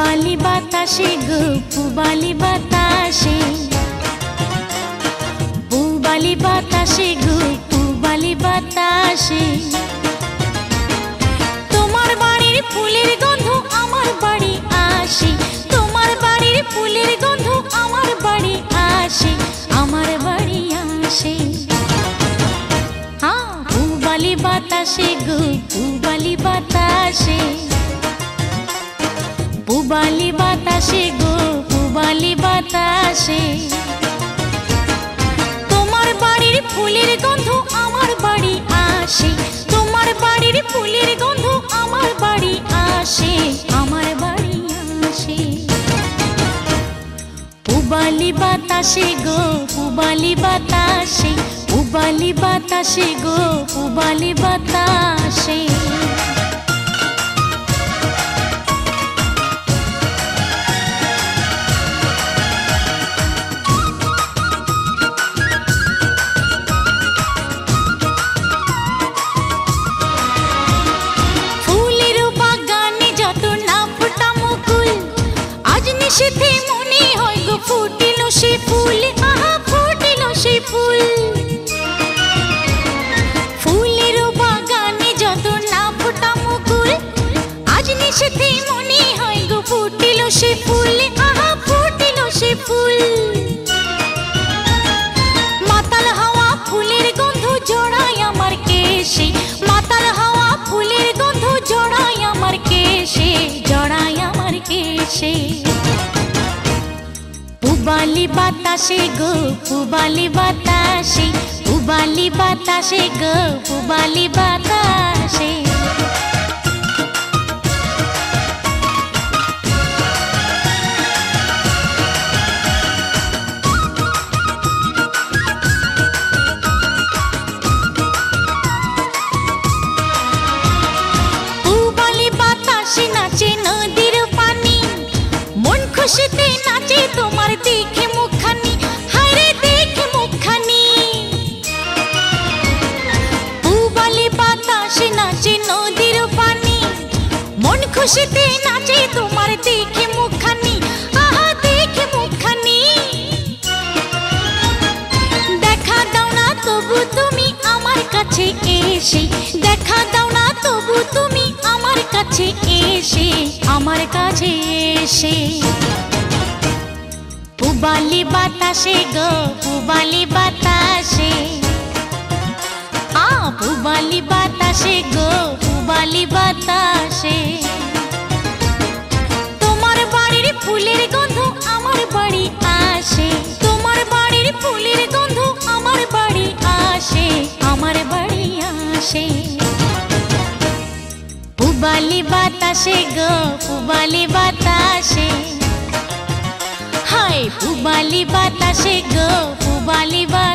পুবালি বাতাসে গো পুবালি বাতাসে, পুবালি বাতাসে গো পুবালি বাতাসে, তোমার বাড়ির ফুলের গন্ধ আমার বাড়ি আসে, তোমার বাড়ির ফুলের গন্ধ আমার বাড়ি আসে, আমার বাড়ি আসে। হ্যাঁ, পুবালি বাতাসে গো পুবালি বাতাসে, পুবালি বাতাসে গো পুবালি বাতাসে, তোমার বাড়ির ফুলের গন্ধ আমার বাড়ি আসে, তোমার বাড়ির ফুলের গন্ধ আমার বাড়ি আসে, আমার বাড়ি আসে। পুবালি বাতাসে গো পুবালি বাতাসে, পুবালি বাতাসে গো পুবালি বাতাসে। নিশীথে মনে হয় গো ফুটিল সে ফুল, আহা ফুটিল সে ফুল। ফুলের বাগানে যত না ফোটা মুকুল, আজ নিশীথে মনে হয় গো ফুটিল সে ফুল, আহা ফুটিল সে ফুল। মাতাল হাওয়া ফুলের গন্ধ জড়ায় আমার কেশে, মাতাল হাওয়া ফুলের গন্ধ জড়ায় আমার কেশে, জড়ায় আমার কেশে। পুবালি বাতাসে গো পুবালি বাতাসে, পুবালি বাতাসে গো পুবালি বাতাসে। পুবালি বাতাসে নাচে নদীর পানি, মন খুশিতে নাচে তোমার দেখে মুখখানি, হায়রে দেখে মুখখানি। পুবালি বাতাসে নাচে নদীর পানি, মন খুশিতে নাচে তোমার দেখে মুখখানি, আহা দেখে মুখখানি। দেখা দাও না তবু তুমি আমার কাছে এসে, দেখা দাও না তবু তুমি আমার কাছে এসে, আমার কাছে এসে। পুবালি বাতাসে গো পুবালি বাতাসে, পুবালি বাতাসে গো পুবালি বাতাসে, তোমার বাড়ির ফুলের গন্ধ আমার বাড়ি আসে, তোমার বাড়ির ফুলের গন্ধ আমার বাড়ি আসে, আমার বাড়ি আসে। পুবালি বাতাসে গো পুবালি বাতাসে, হায় পুবালি বাতাসে গো পুবালি বাতাসে।